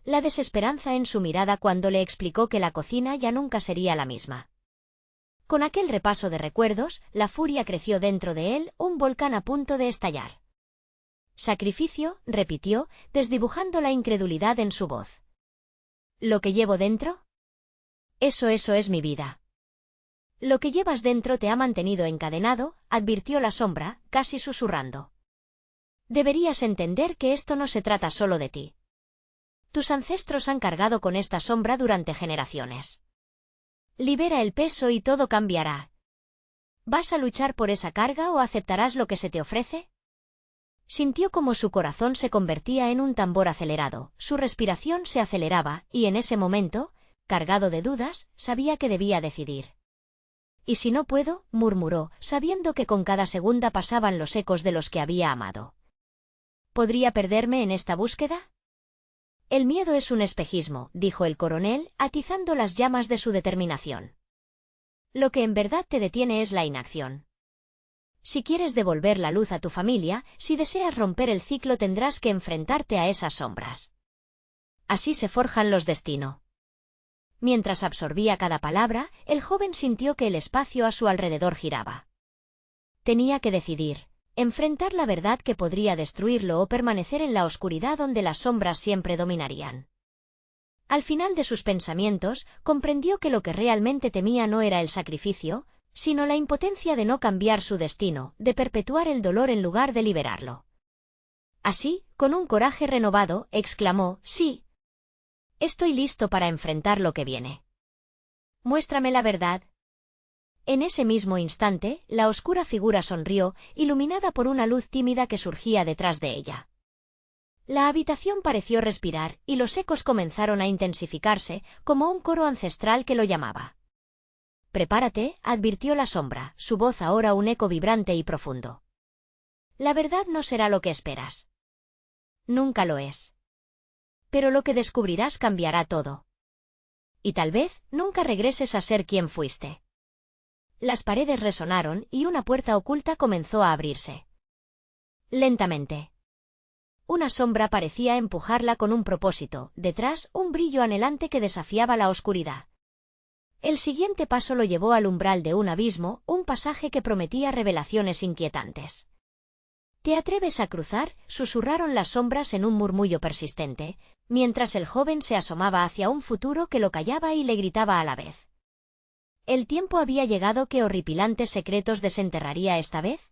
La desesperanza en su mirada cuando le explicó que la cocina ya nunca sería la misma. Con aquel repaso de recuerdos, la furia creció dentro de él, un volcán a punto de estallar. Sacrificio, repitió, desdibujando la incredulidad en su voz. ¿Lo que llevo dentro? Eso es mi vida. Lo que llevas dentro te ha mantenido encadenado, advirtió la sombra, casi susurrando. Deberías entender que esto no se trata solo de ti. Tus ancestros han cargado con esta sombra durante generaciones. Libera el peso y todo cambiará. ¿Vas a luchar por esa carga o aceptarás lo que se te ofrece? Sintió como su corazón se convertía en un tambor acelerado, su respiración se aceleraba, y en ese momento, cargado de dudas, sabía que debía decidir. «¿Y si no puedo?», murmuró, sabiendo que con cada segunda pasaban los ecos de los que había amado. ¿Podría perderme en esta búsqueda? El miedo es un espejismo, dijo el coronel, atizando las llamas de su determinación. Lo que en verdad te detiene es la inacción. Si quieres devolver la luz a tu familia, si deseas romper el ciclo tendrás que enfrentarte a esas sombras. Así se forjan los destinos. Mientras absorbía cada palabra, el joven sintió que el espacio a su alrededor giraba. Tenía que decidir, enfrentar la verdad que podría destruirlo o permanecer en la oscuridad donde las sombras siempre dominarían. Al final de sus pensamientos, comprendió que lo que realmente temía no era el sacrificio, sino la impotencia de no cambiar su destino, de perpetuar el dolor en lugar de liberarlo. Así, con un coraje renovado, exclamó, «Sí. Estoy listo para enfrentar lo que viene. Muéstrame la verdad». En ese mismo instante, la oscura figura sonrió, iluminada por una luz tímida que surgía detrás de ella. La habitación pareció respirar, y los ecos comenzaron a intensificarse, como un coro ancestral que lo llamaba. «Prepárate», advirtió la sombra, su voz ahora un eco vibrante y profundo. «La verdad no será lo que esperas. Nunca lo es. Pero lo que descubrirás cambiará todo. Y tal vez nunca regreses a ser quien fuiste». Las paredes resonaron y una puerta oculta comenzó a abrirse. Lentamente. Una sombra parecía empujarla con un propósito, detrás un brillo anhelante que desafiaba la oscuridad. El siguiente paso lo llevó al umbral de un abismo, un pasaje que prometía revelaciones inquietantes. «¿Te atreves a cruzar?», susurraron las sombras en un murmullo persistente, mientras el joven se asomaba hacia un futuro que lo callaba y le gritaba a la vez. ¿El tiempo había llegado que horripilantes secretos desenterraría esta vez?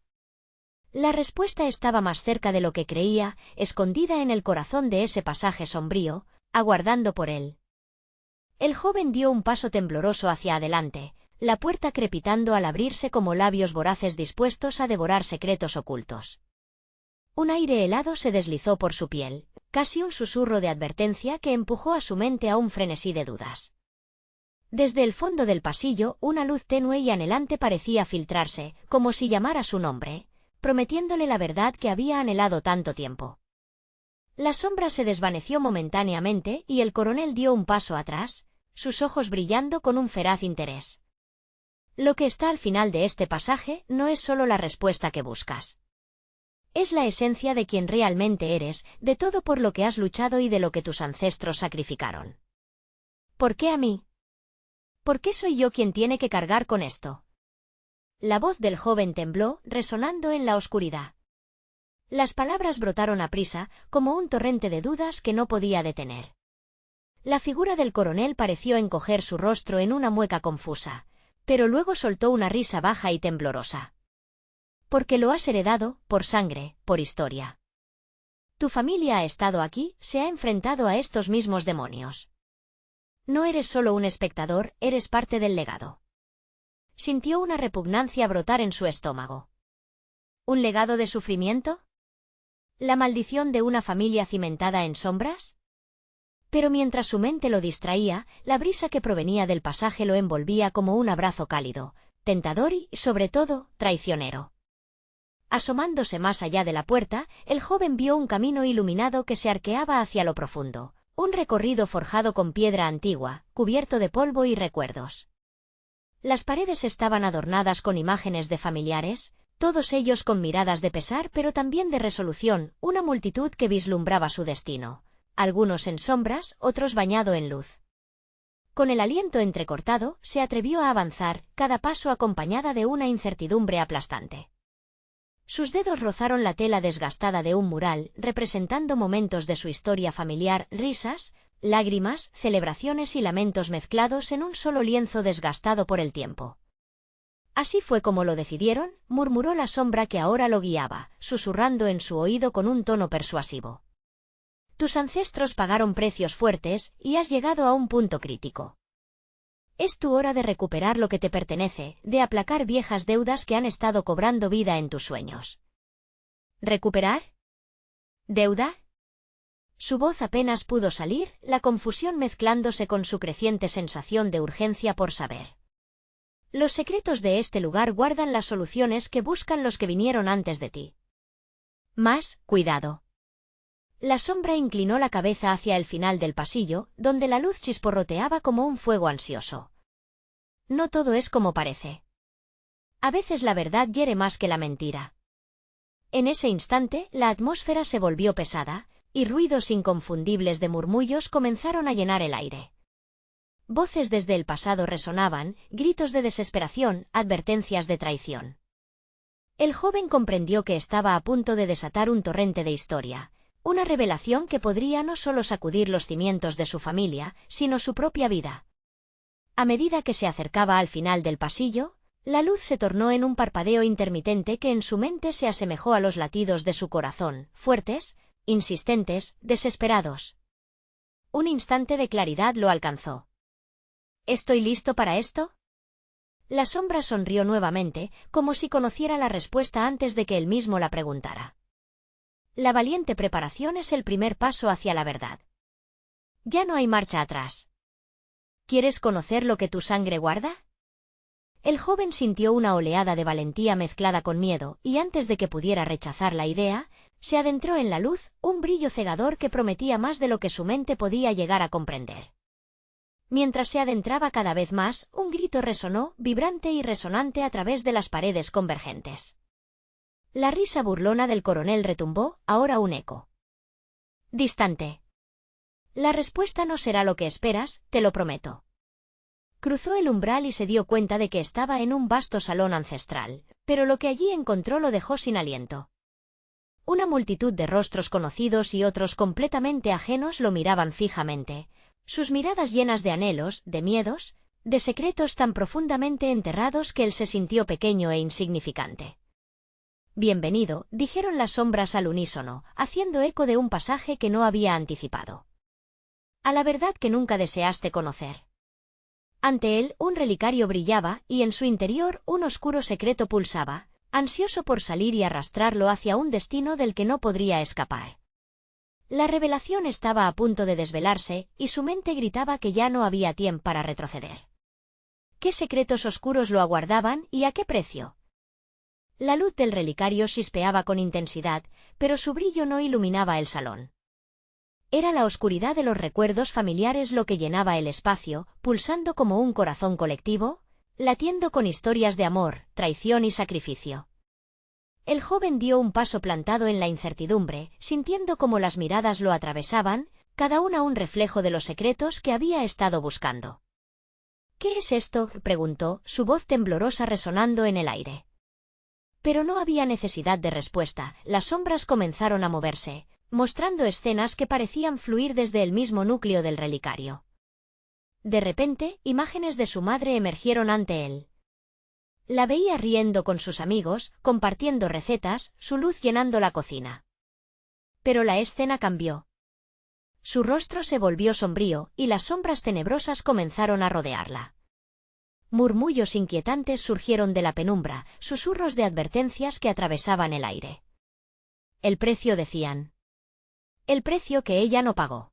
La respuesta estaba más cerca de lo que creía, escondida en el corazón de ese pasaje sombrío, aguardando por él. El joven dio un paso tembloroso hacia adelante, la puerta crepitando al abrirse como labios voraces dispuestos a devorar secretos ocultos. Un aire helado se deslizó por su piel, casi un susurro de advertencia que empujó a su mente a un frenesí de dudas. Desde el fondo del pasillo, una luz tenue y anhelante parecía filtrarse, como si llamara su nombre, prometiéndole la verdad que había anhelado tanto tiempo. La sombra se desvaneció momentáneamente y el coronel dio un paso atrás, sus ojos brillando con un feraz interés. Lo que está al final de este pasaje no es solo la respuesta que buscas. Es la esencia de quien realmente eres, de todo por lo que has luchado y de lo que tus ancestros sacrificaron. ¿Por qué a mí? ¿Por qué soy yo quien tiene que cargar con esto? La voz del joven tembló, resonando en la oscuridad. Las palabras brotaron aprisa, como un torrente de dudas que no podía detener. La figura del coronel pareció encoger su rostro en una mueca confusa, pero luego soltó una risa baja y temblorosa. Porque lo has heredado, por sangre, por historia. Tu familia ha estado aquí, se ha enfrentado a estos mismos demonios. No eres solo un espectador, eres parte del legado. Sintió una repugnancia brotar en su estómago. ¿Un legado de sufrimiento? ¿La maldición de una familia cimentada en sombras? Pero mientras su mente lo distraía, la brisa que provenía del pasaje lo envolvía como un abrazo cálido, tentador y, sobre todo, traicionero. Asomándose más allá de la puerta, el joven vio un camino iluminado que se arqueaba hacia lo profundo, un recorrido forjado con piedra antigua, cubierto de polvo y recuerdos. Las paredes estaban adornadas con imágenes de familiares, todos ellos con miradas de pesar pero también de resolución, una multitud que vislumbraba su destino, algunos en sombras, otros bañado en luz. Con el aliento entrecortado, se atrevió a avanzar, cada paso acompañada de una incertidumbre aplastante. Sus dedos rozaron la tela desgastada de un mural, representando momentos de su historia familiar, risas, lágrimas, celebraciones y lamentos mezclados en un solo lienzo desgastado por el tiempo. Así fue como lo decidieron, murmuró la sombra que ahora lo guiaba, susurrando en su oído con un tono persuasivo. Tus ancestros pagaron precios fuertes, y has llegado a un punto crítico. Es tu hora de recuperar lo que te pertenece, de aplacar viejas deudas que han estado cobrando vida en tus sueños. ¿Recuperar? ¿Deuda? Su voz apenas pudo salir, la confusión mezclándose con su creciente sensación de urgencia por saber. Los secretos de este lugar guardan las soluciones que buscan los que vinieron antes de ti. Más, cuidado. La sombra inclinó la cabeza hacia el final del pasillo, donde la luz chisporroteaba como un fuego ansioso. No todo es como parece. A veces la verdad hiere más que la mentira. En ese instante, la atmósfera se volvió pesada, y ruidos inconfundibles de murmullos comenzaron a llenar el aire. Voces desde el pasado resonaban, gritos de desesperación, advertencias de traición. El joven comprendió que estaba a punto de desatar un torrente de historia, una revelación que podría no solo sacudir los cimientos de su familia, sino su propia vida. A medida que se acercaba al final del pasillo, la luz se tornó en un parpadeo intermitente que en su mente se asemejó a los latidos de su corazón, fuertes, insistentes, desesperados. Un instante de claridad lo alcanzó. ¿Estoy listo para esto? La sombra sonrió nuevamente, como si conociera la respuesta antes de que él mismo la preguntara. La valiente preparación es el primer paso hacia la verdad. Ya no hay marcha atrás. ¿Quieres conocer lo que tu sangre guarda? El joven sintió una oleada de valentía mezclada con miedo, y antes de que pudiera rechazar la idea, se adentró en la luz, un brillo cegador que prometía más de lo que su mente podía llegar a comprender. Mientras se adentraba cada vez más, un grito resonó, vibrante y resonante a través de las paredes convergentes. La risa burlona del coronel retumbó, ahora un eco distante. La respuesta no será lo que esperas, te lo prometo. Cruzó el umbral y se dio cuenta de que estaba en un vasto salón ancestral, pero lo que allí encontró lo dejó sin aliento. Una multitud de rostros conocidos y otros completamente ajenos lo miraban fijamente, sus miradas llenas de anhelos, de miedos, de secretos tan profundamente enterrados que él se sintió pequeño e insignificante. Bienvenido, dijeron las sombras al unísono, haciendo eco de un pasaje que no había anticipado. A la verdad que nunca deseaste conocer. Ante él un relicario brillaba, y en su interior un oscuro secreto pulsaba, ansioso por salir y arrastrarlo hacia un destino del que no podría escapar. La revelación estaba a punto de desvelarse, y su mente gritaba que ya no había tiempo para retroceder. ¿Qué secretos oscuros lo aguardaban y a qué precio? La luz del relicario chispeaba con intensidad, pero su brillo no iluminaba el salón. Era la oscuridad de los recuerdos familiares lo que llenaba el espacio, pulsando como un corazón colectivo, latiendo con historias de amor, traición y sacrificio. El joven dio un paso plantado en la incertidumbre, sintiendo cómo las miradas lo atravesaban, cada una un reflejo de los secretos que había estado buscando. ¿Qué es esto?, preguntó, su voz temblorosa resonando en el aire. Pero no había necesidad de respuesta, las sombras comenzaron a moverse, mostrando escenas que parecían fluir desde el mismo núcleo del relicario. De repente, imágenes de su madre emergieron ante él. La veía riendo con sus amigos, compartiendo recetas, su luz llenando la cocina. Pero la escena cambió. Su rostro se volvió sombrío, y las sombras tenebrosas comenzaron a rodearla. Murmullos inquietantes surgieron de la penumbra, susurros de advertencias que atravesaban el aire. El precio, decían. El precio que ella no pagó.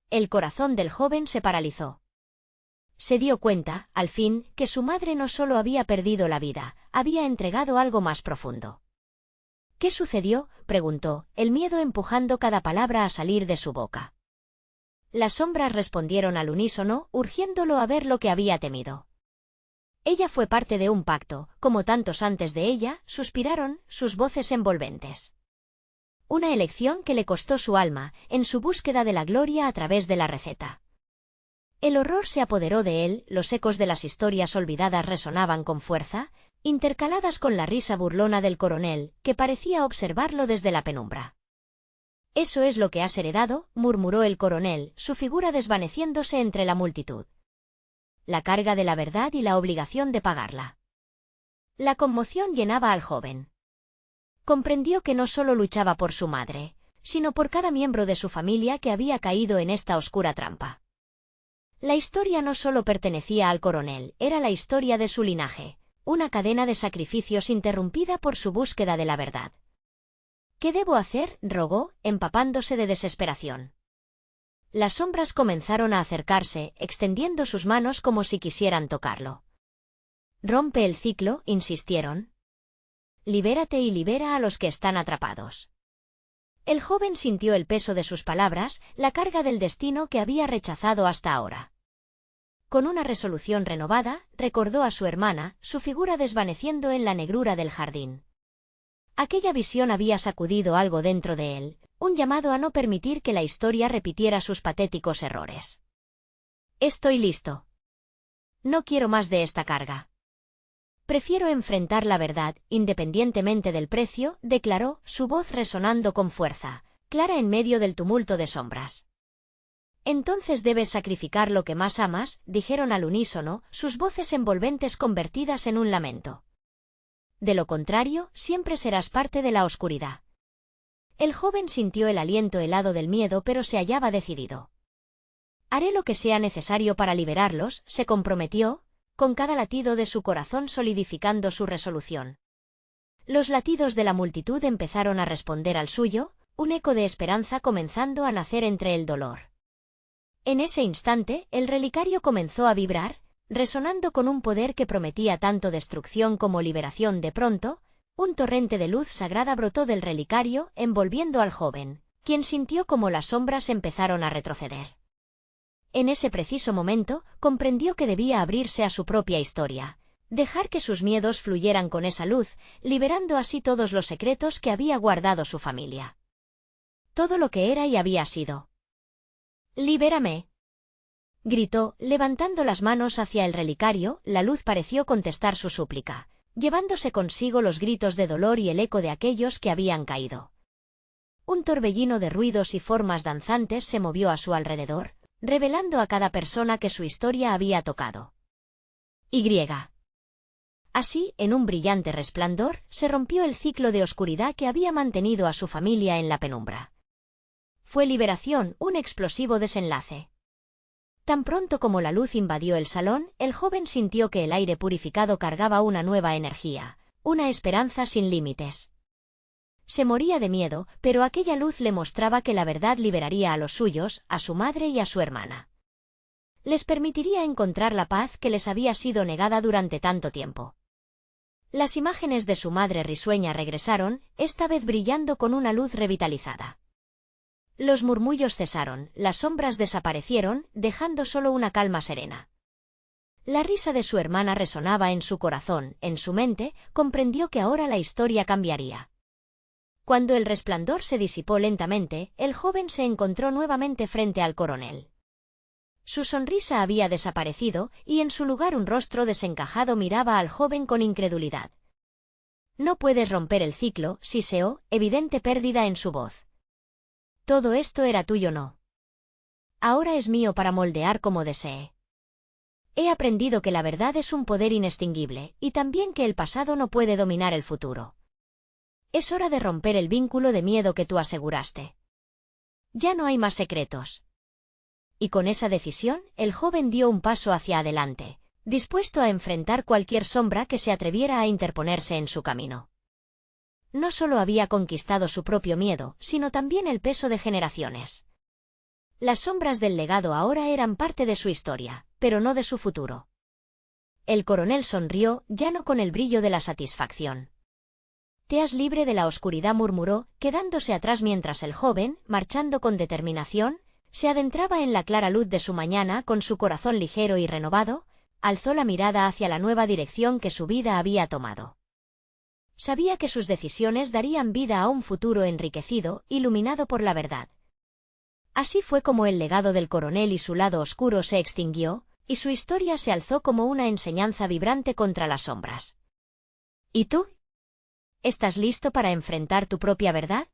El corazón del joven se paralizó. Se dio cuenta, al fin, que su madre no solo había perdido la vida, había entregado algo más profundo. ¿Qué sucedió?, preguntó, el miedo empujando cada palabra a salir de su boca. Las sombras respondieron al unísono, urgiéndolo a ver lo que había temido. Ella fue parte de un pacto, como tantos antes de ella, suspiraron, sus voces envolventes. Una elección que le costó su alma, en su búsqueda de la gloria a través de la receta. El horror se apoderó de él, los ecos de las historias olvidadas resonaban con fuerza, intercaladas con la risa burlona del coronel, que parecía observarlo desde la penumbra. «Eso es lo que has heredado», murmuró el coronel, su figura desvaneciéndose entre la multitud. La carga de la verdad y la obligación de pagarla. La conmoción llenaba al joven. Comprendió que no solo luchaba por su madre, sino por cada miembro de su familia que había caído en esta oscura trampa. La historia no solo pertenecía al coronel, era la historia de su linaje, una cadena de sacrificios interrumpida por su búsqueda de la verdad. «¿Qué debo hacer?», rogó, empapándose de desesperación. Las sombras comenzaron a acercarse, extendiendo sus manos como si quisieran tocarlo. «Rompe el ciclo», insistieron. «Libérate y libera a los que están atrapados». El joven sintió el peso de sus palabras, la carga del destino que había rechazado hasta ahora. Con una resolución renovada, recordó a su hermana, su figura desvaneciendo en la negrura del jardín. Aquella visión había sacudido algo dentro de él, un llamado a no permitir que la historia repitiera sus patéticos errores. «Estoy listo. No quiero más de esta carga. Prefiero enfrentar la verdad, independientemente del precio», declaró, su voz resonando con fuerza, clara en medio del tumulto de sombras. «Entonces debes sacrificar lo que más amas», dijeron al unísono, sus voces envolventes convertidas en un lamento. «De lo contrario, siempre serás parte de la oscuridad». El joven sintió el aliento helado del miedo, pero se hallaba decidido. «Haré lo que sea necesario para liberarlos», se comprometió, con cada latido de su corazón solidificando su resolución. Los latidos de la multitud empezaron a responder al suyo, un eco de esperanza comenzando a nacer entre el dolor. En ese instante, el relicario comenzó a vibrar, resonando con un poder que prometía tanto destrucción como liberación. De pronto, un torrente de luz sagrada brotó del relicario, envolviendo al joven, quien sintió como las sombras empezaron a retroceder. En ese preciso momento, comprendió que debía abrirse a su propia historia, dejar que sus miedos fluyeran con esa luz, liberando así todos los secretos que había guardado su familia. Todo lo que era y había sido. «¡Libérame!», gritó, levantando las manos hacia el relicario. La luz pareció contestar su súplica, llevándose consigo los gritos de dolor y el eco de aquellos que habían caído. Un torbellino de ruidos y formas danzantes se movió a su alrededor, revelando a cada persona que su historia había tocado. Así, en un brillante resplandor, se rompió el ciclo de oscuridad que había mantenido a su familia en la penumbra. Fue liberación, un explosivo desenlace. Tan pronto como la luz invadió el salón, el joven sintió que el aire purificado cargaba una nueva energía, una esperanza sin límites. Se moría de miedo, pero aquella luz le mostraba que la verdad liberaría a los suyos, a su madre y a su hermana. Les permitiría encontrar la paz que les había sido negada durante tanto tiempo. Las imágenes de su madre risueña regresaron, esta vez brillando con una luz revitalizada. Los murmullos cesaron, las sombras desaparecieron, dejando solo una calma serena. La risa de su hermana resonaba en su corazón, en su mente, comprendió que ahora la historia cambiaría. Cuando el resplandor se disipó lentamente, el joven se encontró nuevamente frente al coronel. Su sonrisa había desaparecido, y en su lugar un rostro desencajado miraba al joven con incredulidad. «No puedes romper el ciclo», siseó, evidente pérdida en su voz. «Todo esto era tuyo, ¿no? Ahora es mío para moldear como desee. He aprendido que la verdad es un poder inextinguible, y también que el pasado no puede dominar el futuro. Es hora de romper el vínculo de miedo que tú aseguraste. Ya no hay más secretos». Y con esa decisión, el joven dio un paso hacia adelante, dispuesto a enfrentar cualquier sombra que se atreviera a interponerse en su camino. No solo había conquistado su propio miedo, sino también el peso de generaciones. Las sombras del legado ahora eran parte de su historia, pero no de su futuro. El coronel sonrió, ya no con el brillo de la satisfacción. «Te has libre de la oscuridad», murmuró, quedándose atrás mientras el joven, marchando con determinación, se adentraba en la clara luz de su mañana. Con su corazón ligero y renovado, alzó la mirada hacia la nueva dirección que su vida había tomado. Sabía que sus decisiones darían vida a un futuro enriquecido, iluminado por la verdad. Así fue como el legado del coronel y su lado oscuro se extinguió, y su historia se alzó como una enseñanza vibrante contra las sombras. ¿Y tú? ¿Estás listo para enfrentar tu propia verdad?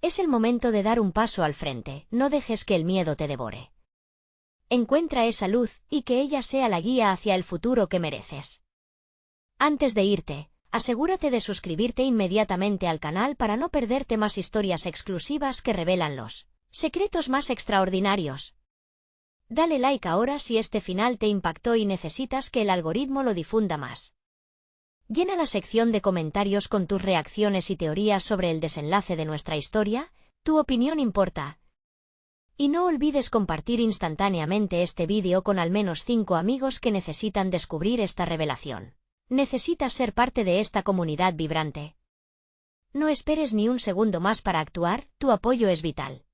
Es el momento de dar un paso al frente, no dejes que el miedo te devore. Encuentra esa luz, y que ella sea la guía hacia el futuro que mereces. Antes de irte, asegúrate de suscribirte inmediatamente al canal para no perderte más historias exclusivas que revelan los secretos más extraordinarios. Dale like ahora si este final te impactó y necesitas que el algoritmo lo difunda más. Llena la sección de comentarios con tus reacciones y teorías sobre el desenlace de nuestra historia, tu opinión importa. Y no olvides compartir instantáneamente este vídeo con al menos 5 amigos que necesitan descubrir esta revelación. Necesitas ser parte de esta comunidad vibrante. No esperes ni un segundo más para actuar, tu apoyo es vital.